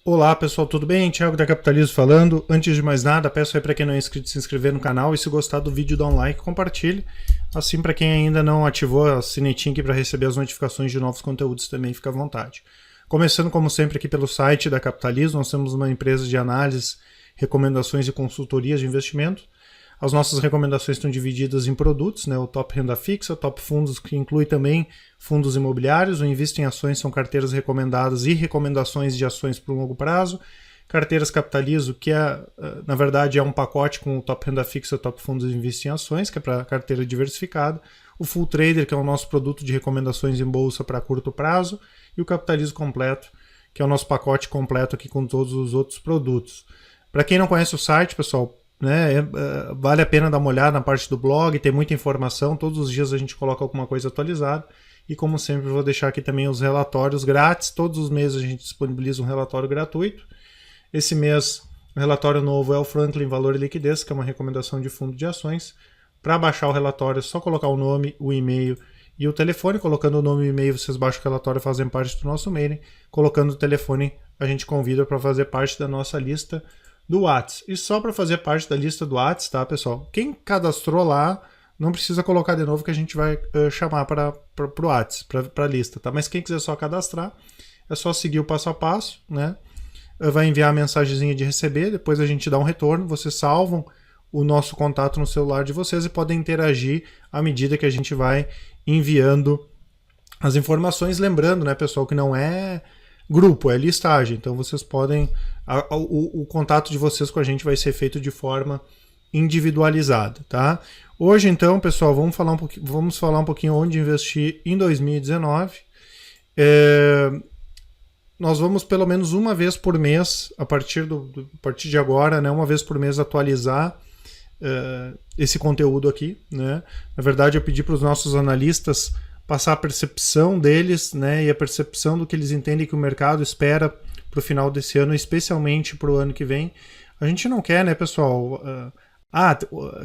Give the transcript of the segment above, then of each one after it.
Olá pessoal, tudo bem? Thiago da Capitalismo falando. Antes de mais nada, peço aí para quem não é inscrito se inscrever no canal e se gostar do vídeo dá um like e compartilhe. Assim, para quem ainda não ativou a sinetinha aqui para receber as notificações de novos conteúdos também, fica à vontade. Começando como sempre aqui pelo site da Capitalismo, nós temos uma empresa de análise, recomendações e consultorias de investimento. As nossas recomendações estão divididas em produtos, né? O Top Renda Fixa, o Top Fundos, que inclui também fundos imobiliários, o Invista em Ações são carteiras recomendadas e recomendações de ações por longo prazo, carteiras Capitalizo, que na verdade é um pacote com o Top Renda Fixa, o Top Fundos e Invista em Ações, que é para carteira diversificada, o Full Trader, que é o nosso produto de recomendações em bolsa para curto prazo, e o Capitalizo Completo, que é o nosso pacote completo aqui com todos os outros produtos. Para quem não conhece o site, pessoal, vale a pena dar uma olhada na parte do blog, tem muita informação, todos os dias a gente coloca alguma coisa atualizada e como sempre vou deixar aqui também os relatórios grátis, todos os meses a gente disponibiliza um relatório gratuito. Esse mês o relatório novo é o Franklin Valor e Liquidez, que é uma recomendação de fundo de ações. Para baixar o relatório é só colocar o nome, o e-mail e o telefone, colocando o nome e o e-mail vocês baixam o relatório e fazem parte do nosso mailing, colocando o telefone a gente convida para fazer parte da nossa lista do Whats. E só para fazer parte da lista do Whats, tá, pessoal? Quem cadastrou lá, não precisa colocar de novo que a gente vai chamar para o Whats, para a lista, tá? Mas quem quiser só cadastrar, é só seguir o passo a passo, né? Vai enviar a mensagenzinha de receber, depois a gente dá um retorno, vocês salvam o nosso contato no celular de vocês e podem interagir à medida que a gente vai enviando as informações. Lembrando, né, pessoal, que não é grupo, é listagem, então vocês podem, o contato de vocês com a gente vai ser feito de forma individualizada, tá? Hoje então, pessoal, vamos falar um pouquinho onde investir em 2019. Nós vamos pelo menos uma vez por mês, a partir de agora, né, uma vez por mês atualizar esse conteúdo aqui, né? Na verdade, eu pedi para os nossos analistas passar a percepção deles, né, e a percepção do que eles entendem que o mercado espera para o final desse ano, especialmente para o ano que vem. A gente não quer, né, pessoal,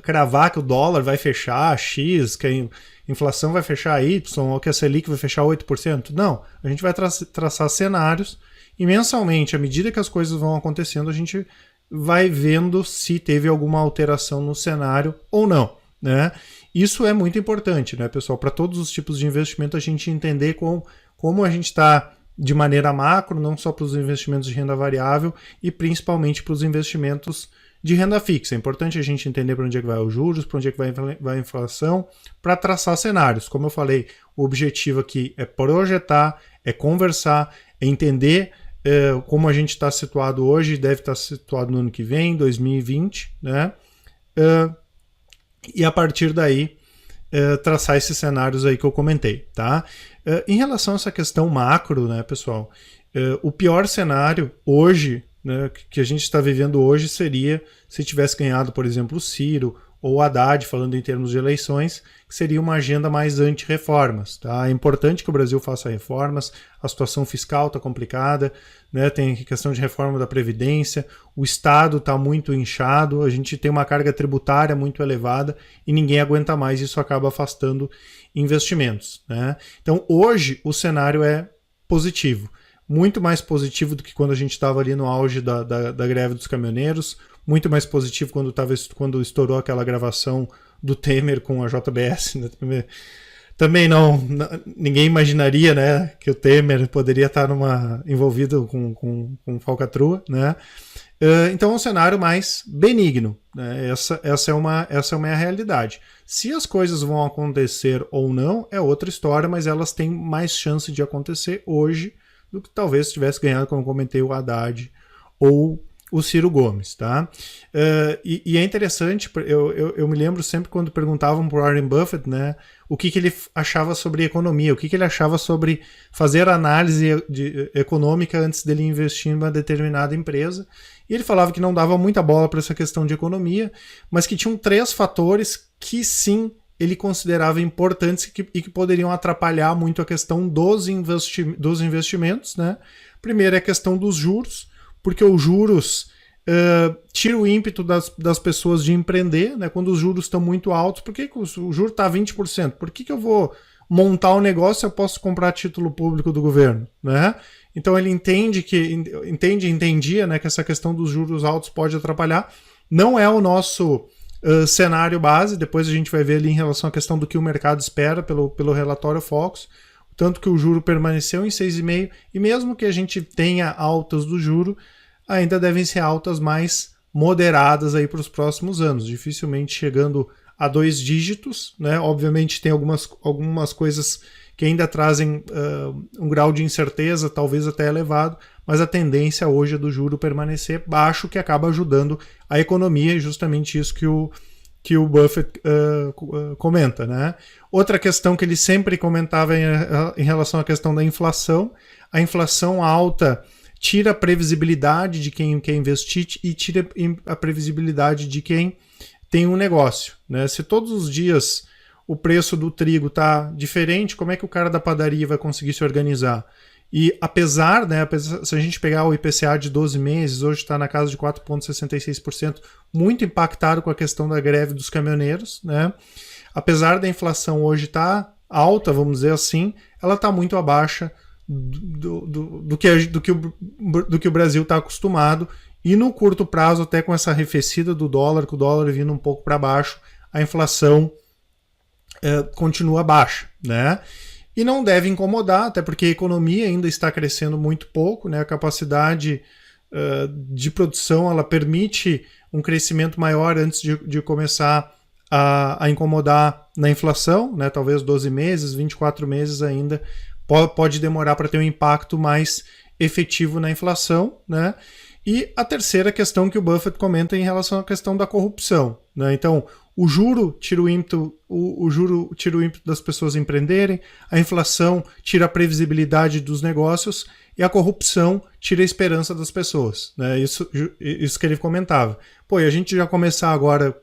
cravar que o dólar vai fechar X, que a inflação vai fechar Y, ou que a Selic vai fechar 8%. Não, a gente vai traçar cenários e mensalmente, à medida que as coisas vão acontecendo, a gente vai vendo se teve alguma alteração no cenário ou não, né? Isso é muito importante, né, pessoal? Para todos os tipos de investimento, a gente entender como a gente está de maneira macro, não só para os investimentos de renda variável e principalmente para os investimentos de renda fixa. É importante a gente entender para onde é que vai os juros, para onde é que vai a inflação, para traçar cenários. Como eu falei, o objetivo aqui é projetar, é conversar, é entender como a gente está situado hoje, deve estar situado no ano que vem, 2020, né? E a partir daí traçar esses cenários aí que eu comentei, tá? Em relação a essa questão macro, né, pessoal, o pior cenário hoje, né, que a gente está vivendo hoje seria se tivesse ganhado, por exemplo, o Ciro ou o Haddad, falando em termos de eleições, que seria uma agenda mais anti-reformas, tá? É importante que o Brasil faça reformas, a situação fiscal está complicada, né? Tem a questão de reforma da Previdência, o Estado está muito inchado, a gente tem uma carga tributária muito elevada e ninguém aguenta mais, isso acaba afastando investimentos, né? Então hoje o cenário é positivo, muito mais positivo do que quando a gente estava ali no auge da greve dos caminhoneiros, muito mais positivo quando estourou aquela gravação do Temer com a JBS, né? Também ninguém imaginaria, né, que o Temer poderia estar envolvido com falcatrua, né? Então é um cenário mais benigno, né? Essa é uma realidade. Se as coisas vão acontecer ou não é outra história, mas elas têm mais chance de acontecer hoje do que talvez se tivesse ganhado, como eu comentei, o Haddad ou o Ciro Gomes, tá? E é interessante, eu me lembro sempre quando perguntavam para o Warren Buffett, né, o que ele achava sobre economia, o que ele achava sobre fazer análise econômica antes dele investir em uma determinada empresa, e ele falava que não dava muita bola para essa questão de economia, mas que tinham 3 fatores que sim ele considerava importantes e que poderiam atrapalhar muito a questão dos investimentos, né? Primeiro é a questão dos juros, porque os juros tira o ímpeto das pessoas de empreender, né? Quando os juros estão muito altos, por que o juro está 20%? Por que eu vou montar um negócio se eu posso comprar título público do governo, né? Então ele entendia, né, que essa questão dos juros altos pode atrapalhar. Não é o nosso cenário base, depois a gente vai ver ali em relação à questão do que o mercado espera pelo relatório Focus, tanto que o juro permaneceu em 6,5%, e mesmo que a gente tenha altas do juro, ainda devem ser altas mais moderadas aí para os próximos anos, dificilmente chegando a 2 dígitos, né? Obviamente tem algumas coisas que ainda trazem um grau de incerteza, talvez até elevado, mas a tendência hoje é do juro permanecer baixo, que acaba ajudando a economia, e justamente isso que o Buffett comenta, né? Outra questão que ele sempre comentava em relação à questão da inflação, a inflação alta tira a previsibilidade de quem quer investir e tira a previsibilidade de quem tem um negócio, né? Se todos os dias o preço do trigo está diferente, como é que o cara da padaria vai conseguir se organizar? E apesar, né, se a gente pegar o IPCA de 12 meses, hoje está na casa de 4,66%, muito impactado com a questão da greve dos caminhoneiros, né? Apesar da inflação hoje estar alta, vamos dizer assim, ela está muito abaixo do que o Brasil está acostumado, e no curto prazo, até com essa arrefecida do dólar, com o dólar vindo um pouco para baixo, a inflação continua baixa, né? E não deve incomodar, até porque a economia ainda está crescendo muito pouco, né? A capacidade de produção ela permite um crescimento maior antes de começar a incomodar na inflação, né? Talvez 12 meses, 24 meses ainda pode demorar para ter um impacto mais efetivo na inflação, né? E a terceira questão que o Buffett comenta em relação à questão da corrupção, né? Então, o juro tira o ímpeto das pessoas empreenderem, a inflação tira a previsibilidade dos negócios e a corrupção tira a esperança das pessoas, né? Isso que ele comentava. Pô, e a gente já começar agora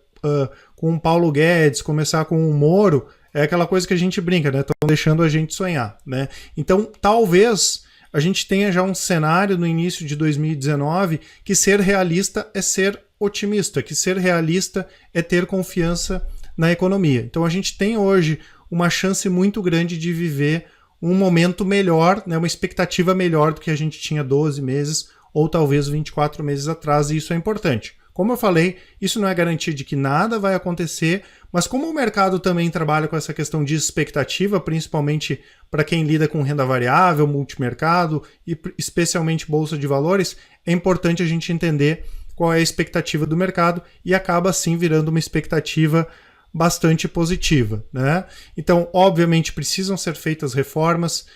com o Paulo Guedes, começar com o Moro, é aquela coisa que a gente brinca, né? Estão deixando a gente sonhar, né? Então, talvez a gente tenha já um cenário no início de 2019 que ser realista é ser otimista, que ser realista é ter confiança na economia. Então a gente tem hoje uma chance muito grande de viver um momento melhor, né, uma expectativa melhor do que a gente tinha 12 meses ou talvez 24 meses atrás, e isso é importante. Como eu falei, isso não é garantia de que nada vai acontecer, mas como o mercado também trabalha com essa questão de expectativa, principalmente para quem lida com renda variável, multimercado e especialmente bolsa de valores, é importante a gente entender qual é a expectativa do mercado e acaba assim virando uma expectativa bastante positiva, né? Então, obviamente, precisam ser feitas reformas,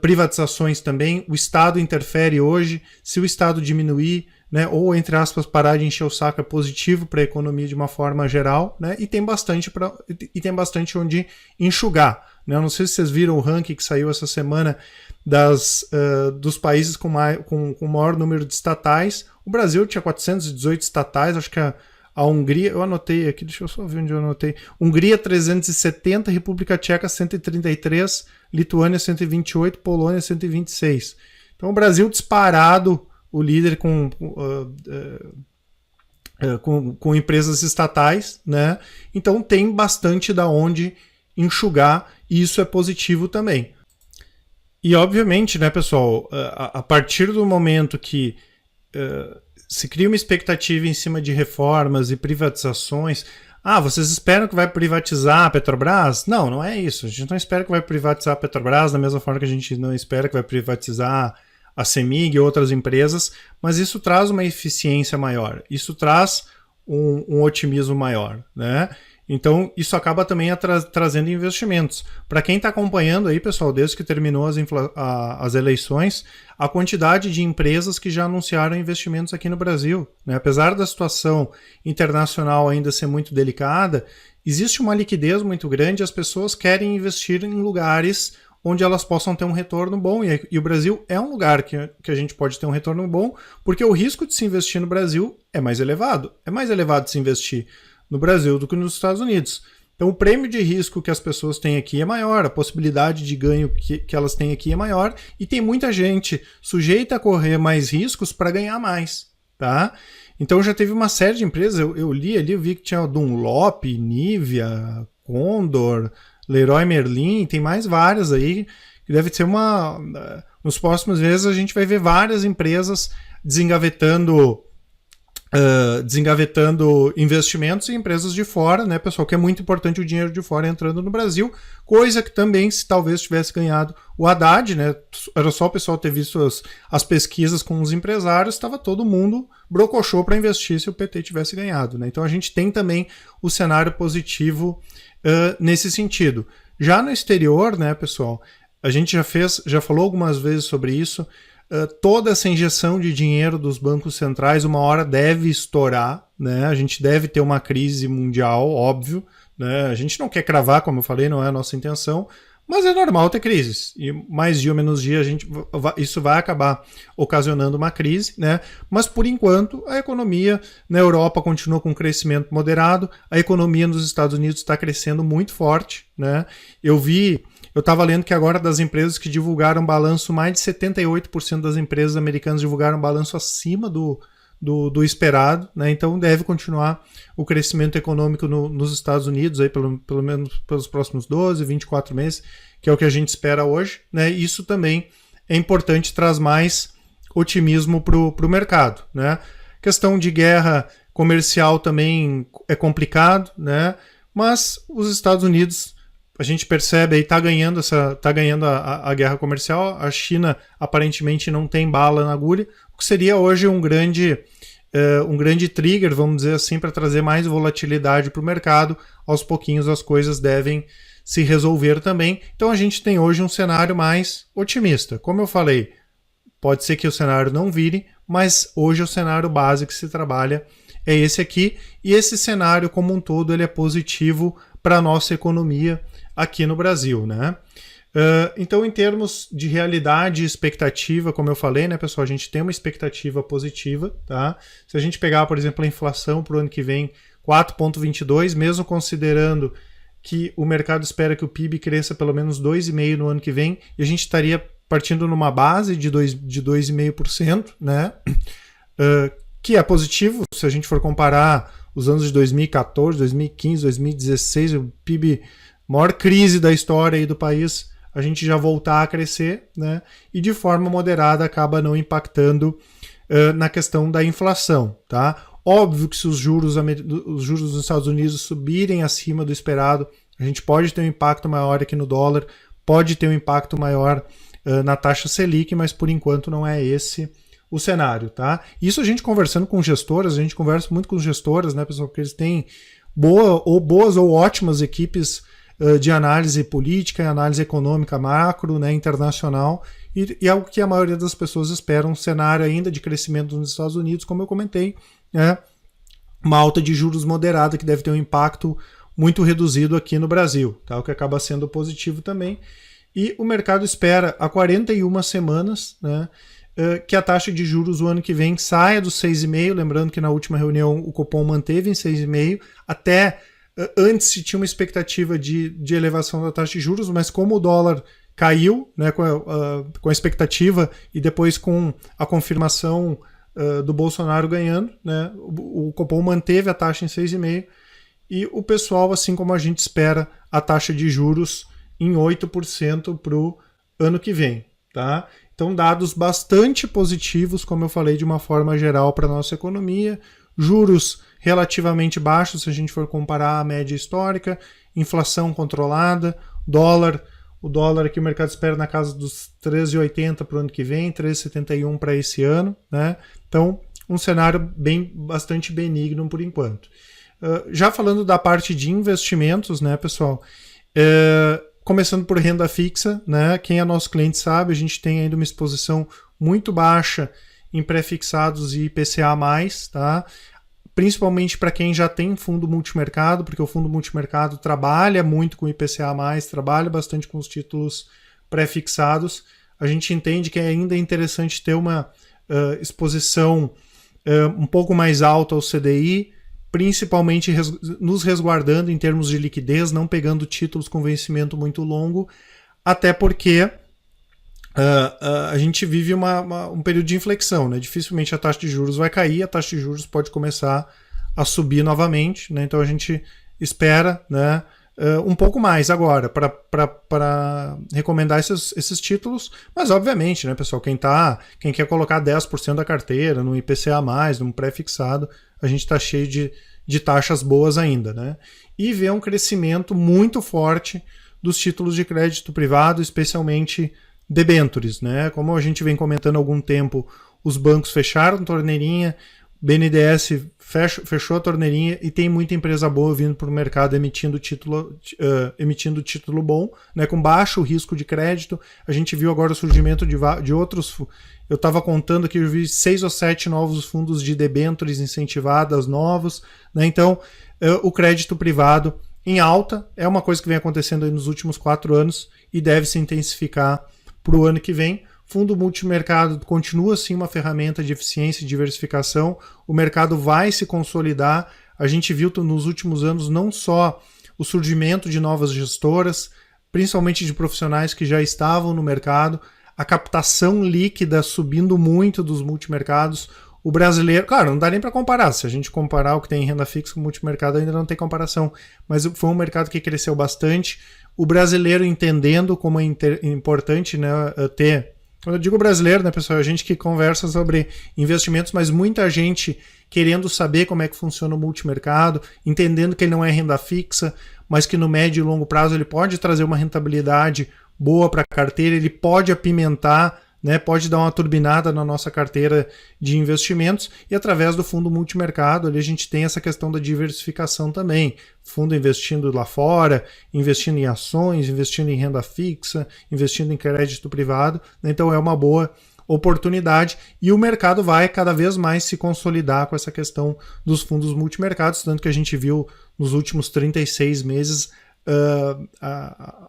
privatizações também. O Estado interfere hoje. Se o Estado diminuir, né, ou, entre aspas, parar de encher o saco, é positivo para a economia de uma forma geral, né? E tem bastante onde enxugar, né? Eu não sei se vocês viram o ranking que saiu essa semana dos países com o maior número de estatais. O Brasil tinha 418 estatais, acho que a Hungria, eu anotei aqui, deixa eu só ver onde eu anotei. Hungria 370, República Tcheca 133, Lituânia 128, Polônia 126. Então o Brasil disparado, o líder com empresas estatais, né? Então tem bastante da onde enxugar, e isso é positivo também. E obviamente, né, pessoal, a partir do momento que se cria uma expectativa em cima de reformas e privatizações, vocês esperam que vai privatizar a Petrobras? Não, não é isso. A gente não espera que vai privatizar a Petrobras da mesma forma que a gente não espera que vai privatizar a CEMIG e outras empresas, mas isso traz uma eficiência maior, isso traz um otimismo maior, né? Então, isso acaba também trazendo investimentos. Para quem está acompanhando aí, pessoal, desde que terminou as eleições, a quantidade de empresas que já anunciaram investimentos aqui no Brasil, né? Apesar da situação internacional ainda ser muito delicada, existe uma liquidez muito grande, as pessoas querem investir em lugares onde elas possam ter um retorno bom, e o Brasil é um lugar que a gente pode ter um retorno bom, porque o risco de se investir no Brasil é mais elevado de se investir no Brasil do que nos Estados Unidos. Então o prêmio de risco que as pessoas têm aqui é maior, a possibilidade de ganho que elas têm aqui é maior, e tem muita gente sujeita a correr mais riscos para ganhar mais, tá? Então já teve uma série de empresas, eu li ali, eu vi que tinha Dunlop, Nivea, Condor, Leroy Merlin, tem mais várias aí, que deve ser nos próximos meses a gente vai ver várias empresas desengavetando investimentos em empresas de fora, né, pessoal, que é muito importante o dinheiro de fora entrando no Brasil, coisa que também, se talvez tivesse ganhado o Haddad, né, era só o pessoal ter visto as pesquisas com os empresários, estava todo mundo brocochô para investir se o PT tivesse ganhado, né, então a gente tem também o cenário positivo nesse sentido. Já no exterior, né, pessoal, a gente já falou algumas vezes sobre isso. Toda essa injeção de dinheiro dos bancos centrais uma hora deve estourar, né? A gente deve ter uma crise mundial, óbvio, né? A gente não quer cravar, como eu falei, não é a nossa intenção, mas é normal ter crises. E mais dia ou menos dia isso vai acabar ocasionando uma crise, né? Mas por enquanto a economia na Europa continua com crescimento moderado, a economia nos Estados Unidos está crescendo muito forte, né? Eu estava lendo que agora das empresas que divulgaram balanço, mais de 78% das empresas americanas divulgaram balanço acima do esperado, né? Então deve continuar o crescimento econômico nos Estados Unidos, aí pelo menos pelos próximos 12, 24 meses, que é o que a gente espera hoje, né? Isso também é importante, traz mais otimismo para o mercado, né? Questão de guerra comercial também é complicado, né? Mas os Estados Unidos, a gente percebe aí, tá ganhando a guerra comercial. A China aparentemente não tem bala na agulha, o que seria hoje um grande trigger, vamos dizer assim, para trazer mais volatilidade para o mercado. Aos pouquinhos as coisas devem se resolver também. Então a gente tem hoje um cenário mais otimista. Como eu falei, pode ser que o cenário não vire, mas hoje o cenário base que se trabalha é esse aqui, e esse cenário como um todo ele é positivo para a nossa economia aqui no Brasil, né? Então, em termos de realidade e expectativa, como eu falei, né, pessoal, a gente tem uma expectativa positiva, tá? Se a gente pegar, por exemplo, a inflação para o ano que vem, 4,22, mesmo considerando que o mercado espera que o PIB cresça pelo menos 2,5% no ano que vem, e a gente estaria partindo numa base de 2,5%, né? Que é positivo, se a gente for comparar os anos de 2014, 2015, 2016, o PIB, maior crise da história aí do país, a gente já voltar a crescer, né? E de forma moderada acaba não impactando na questão da inflação, tá? Óbvio que se os juros dos Estados Unidos subirem acima do esperado, a gente pode ter um impacto maior aqui no dólar, pode ter um impacto maior na taxa Selic, mas por enquanto não é esse o cenário, tá? Isso a gente conversando com gestoras, a gente conversa muito com gestoras, né, pessoal, porque eles têm boas ou ótimas equipes de análise política e análise econômica macro, né, internacional, e é algo que a maioria das pessoas espera, um cenário ainda de crescimento nos Estados Unidos, como eu comentei, né, uma alta de juros moderada que deve ter um impacto muito reduzido aqui no Brasil, tá? O que acaba sendo positivo também. E o mercado espera há 41 semanas, né, que a taxa de juros o ano que vem saia dos 6,5%, lembrando que na última reunião o Copom manteve em 6,5%, até antes se tinha uma expectativa de elevação da taxa de juros, mas como o dólar caiu, né, com a expectativa e depois com a confirmação do Bolsonaro ganhando, né, o Copom manteve a taxa em 6,5%, e o pessoal, assim como a gente espera, a taxa de juros em 8% para o ano que vem, tá? Então, dados bastante positivos, como eu falei, de uma forma geral para a nossa economia, juros relativamente baixos, se a gente for comparar a média histórica, inflação controlada, o dólar aqui o mercado espera na casa dos 13,80 para o ano que vem, 13,71 para esse ano, né? Então, um cenário bastante benigno por enquanto. Já falando da parte de investimentos, né, pessoal, começando por renda fixa, né? Quem é nosso cliente sabe, a gente tem ainda uma exposição muito baixa em pré-fixados e IPCA+, tá? Principalmente para quem já tem fundo multimercado, porque o fundo multimercado trabalha muito com IPCA+, trabalha bastante com os títulos pré-fixados. A gente entende que ainda é interessante ter uma exposição um pouco mais alta ao CDI, principalmente nos resguardando em termos de liquidez, não pegando títulos com vencimento muito longo, até porque a gente vive um período de inflexão, né? Dificilmente a taxa de juros vai cair, a taxa de juros pode começar a subir novamente, né? Então a gente espera, né, um pouco mais agora para recomendar esses títulos, mas obviamente, né, pessoal, quem quer colocar 10% da carteira no IPCA+, num pré-fixado, a gente está cheio de taxas boas ainda, né? E vê um crescimento muito forte dos títulos de crédito privado, especialmente debentures, né? Como a gente vem comentando há algum tempo, os bancos fecharam a torneirinha, BNDES fechou a torneirinha e tem muita empresa boa vindo para o mercado emitindo título bom, né, com baixo risco de crédito. A gente viu agora o surgimento de outros. Eu estava contando que eu vi 6 ou 7 novos fundos de debêntures incentivadas novos, né? Então, o crédito privado em alta é uma coisa que vem acontecendo aí nos últimos 4 anos e deve se intensificar para o ano que vem. Fundo multimercado continua sim uma ferramenta de eficiência e diversificação. O mercado vai se consolidar. A gente viu nos últimos anos não só o surgimento de novas gestoras, principalmente de profissionais que já estavam no mercado, a captação líquida subindo muito dos multimercados. O brasileiro, claro, não dá nem para comparar. Se a gente comparar o que tem em renda fixa com o multimercado, ainda não tem comparação. Mas foi um mercado que cresceu bastante. O brasileiro entendendo como é importante, né, ter... Quando eu digo brasileiro, né, pessoal, a gente que conversa sobre investimentos, mas muita gente querendo saber como é que funciona o multimercado, entendendo que ele não é renda fixa, mas que no médio e longo prazo ele pode trazer uma rentabilidade boa para a carteira, ele pode apimentar, né, pode dar uma turbinada na nossa carteira de investimentos, e através do fundo multimercado ali a gente tem essa questão da diversificação também. Fundo investindo lá fora, investindo em ações, investindo em renda fixa, investindo em crédito privado. Então é uma boa oportunidade e o mercado vai cada vez mais se consolidar com essa questão dos fundos multimercados, tanto que a gente viu nos últimos 36 meses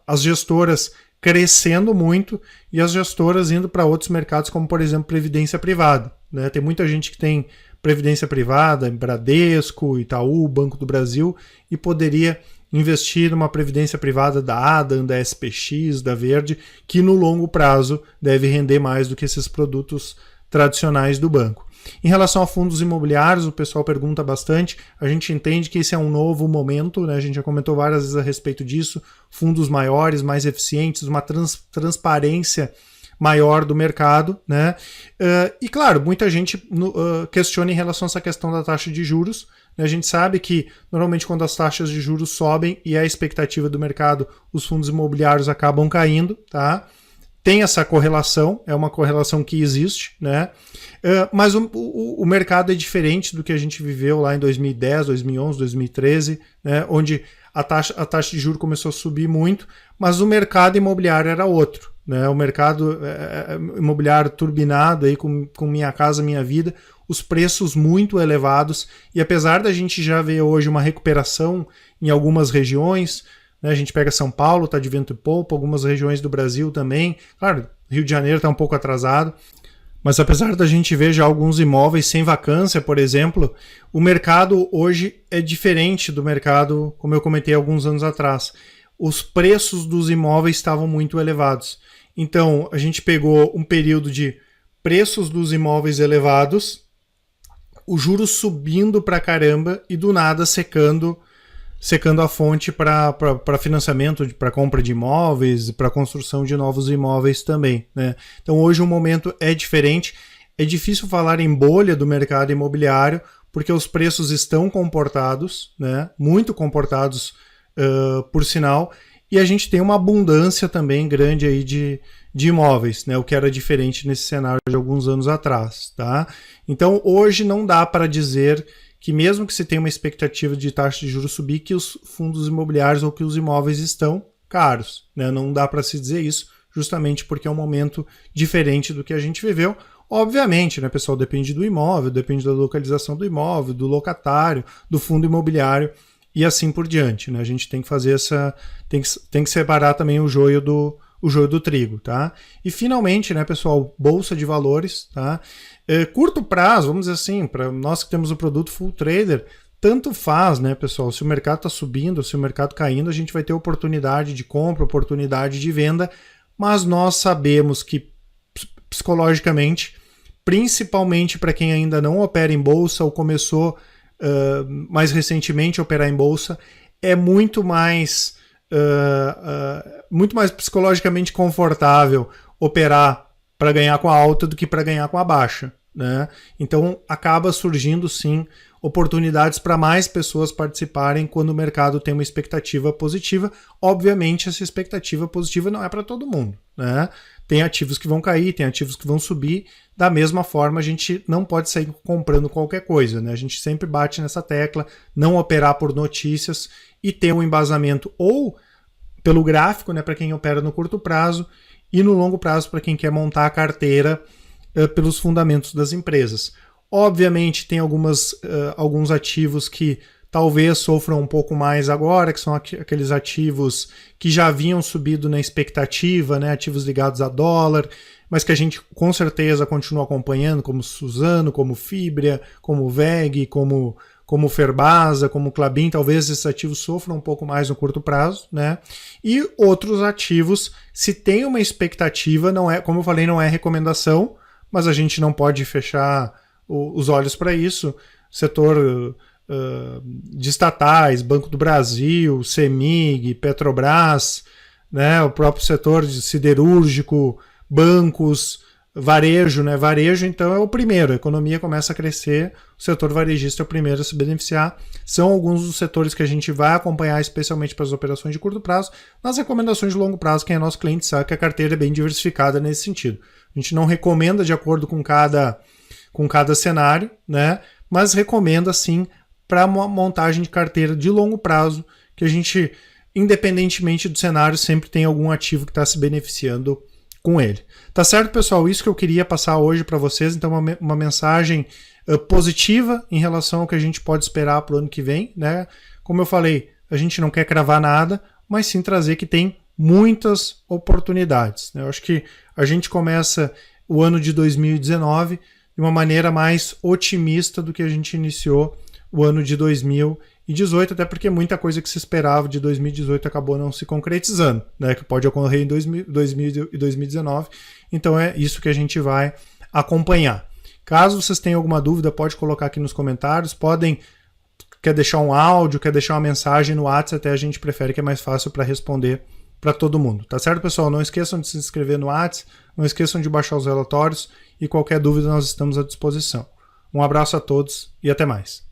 as gestoras crescendo muito e as gestoras indo para outros mercados, como por exemplo previdência privada, né? Tem muita gente que tem previdência privada, Bradesco, Itaú, Banco do Brasil, e poderia investir numa previdência privada da Adam, da SPX, da Verde, que no longo prazo deve render mais do que esses produtos tradicionais do banco. Em relação a fundos imobiliários, o pessoal pergunta bastante, a gente entende que esse é um novo momento, né? A gente já comentou várias vezes a respeito disso, fundos maiores, mais eficientes, uma transparência maior do mercado, né? E claro, muita gente questiona em relação a essa questão da taxa de juros, né? A gente sabe que normalmente quando as taxas de juros sobem e é a expectativa do mercado, os fundos imobiliários acabam caindo, tá? Tem essa correlação, é uma correlação que existe, né? Mas o mercado é diferente do que a gente viveu lá em 2010, 2011, 2013, né? Onde a taxa de juros começou a subir muito, mas o mercado imobiliário era outro, né? O mercado imobiliário turbinado aí com Minha Casa Minha Vida, os preços muito elevados, e apesar da gente já ver hoje uma recuperação em algumas regiões, né? A gente pega São Paulo, está de vento e polpa, algumas regiões do Brasil também, claro, Rio de Janeiro está um pouco atrasado, mas apesar da gente ver já alguns imóveis sem vacância, por exemplo, o mercado hoje é diferente do mercado, como eu comentei alguns anos atrás. Os preços dos imóveis estavam muito elevados. Então, a gente pegou um período de preços dos imóveis elevados, o juros subindo pra caramba e do nada secando a fonte para financiamento, para compra de imóveis, para construção de novos imóveis também, né? Então hoje o momento é diferente, é difícil falar em bolha do mercado imobiliário, porque os preços estão comportados, né? Muito comportados, por sinal, e a gente tem uma abundância também grande aí de imóveis, né? O que era diferente nesse cenário de alguns anos atrás, tá? Então hoje não dá para dizer que mesmo que se tenha uma expectativa de taxa de juros subir, que os fundos imobiliários ou que os imóveis estão caros, né? Não dá para se dizer isso, justamente porque é um momento diferente do que a gente viveu. Obviamente, né, pessoal, depende do imóvel, depende da localização do imóvel, do locatário, do fundo imobiliário e assim por diante, né? A gente tem que fazer tem que separar também o joio do trigo, tá? E finalmente, né, pessoal, bolsa de valores, tá? Curto prazo, vamos dizer assim, para nós que temos o produto Full Trader, tanto faz, né, pessoal, se o mercado está subindo, se o mercado caindo, a gente vai ter oportunidade de compra, oportunidade de venda, mas nós sabemos que psicologicamente, principalmente para quem ainda não opera em bolsa ou começou mais recentemente a operar em bolsa, é muito mais psicologicamente confortável operar para ganhar com a alta do que para ganhar com a baixa, né? Então acaba surgindo sim oportunidades para mais pessoas participarem quando o mercado tem uma expectativa positiva. Obviamente essa expectativa positiva não é para todo mundo, né? Tem ativos que vão cair, tem ativos que vão subir. Da mesma forma, a gente não pode sair comprando qualquer coisa, né? A gente sempre bate nessa tecla, não operar por notícias e ter um embasamento ou pelo gráfico, né, para quem opera no curto prazo, e no longo prazo para quem quer montar a carteira pelos fundamentos das empresas. Obviamente tem alguns ativos que talvez sofram um pouco mais agora, que são aqueles ativos que já haviam subido na expectativa, né, ativos ligados a dólar, mas que a gente com certeza continua acompanhando, como Suzano, como Fibria, como VEG, como Ferbasa, como Klabin. Talvez esses ativos sofram um pouco mais no curto prazo, né? E outros ativos, se tem uma expectativa, não é, como eu falei, não é recomendação, mas a gente não pode fechar os olhos para isso. Setor de estatais, Banco do Brasil, CEMIG, Petrobras, né? O próprio setor de siderúrgico, bancos, varejo, né? Varejo, então, é o primeiro. A economia começa a crescer, o setor varejista é o primeiro a se beneficiar. São alguns dos setores que a gente vai acompanhar, especialmente para as operações de curto prazo. Nas recomendações de longo prazo, quem é nosso cliente sabe que a carteira é bem diversificada nesse sentido. A gente não recomenda de acordo com cada cenário, né? Mas recomenda, sim, para uma montagem de carteira de longo prazo, que a gente, independentemente do cenário, sempre tem algum ativo que está se beneficiando com ele. Tá certo, pessoal? Isso que eu queria passar hoje para vocês. Então, uma mensagem positiva em relação ao que a gente pode esperar para o ano que vem, né? Como eu falei, a gente não quer cravar nada, mas sim trazer que tem muitas oportunidades, né? Eu acho que a gente começa o ano de 2019 de uma maneira mais otimista do que a gente iniciou o ano de 2018, até porque muita coisa que se esperava de 2018 acabou não se concretizando, né, que pode ocorrer em 2019, então é isso que a gente vai acompanhar. Caso vocês tenham alguma dúvida, pode colocar aqui nos comentários, quer deixar um áudio, quer deixar uma mensagem no WhatsApp, até a gente prefere que é mais fácil para responder para todo mundo, tá certo, pessoal? Não esqueçam de se inscrever no WhatsApp, não esqueçam de baixar os relatórios e qualquer dúvida nós estamos à disposição. Um abraço a todos e até mais.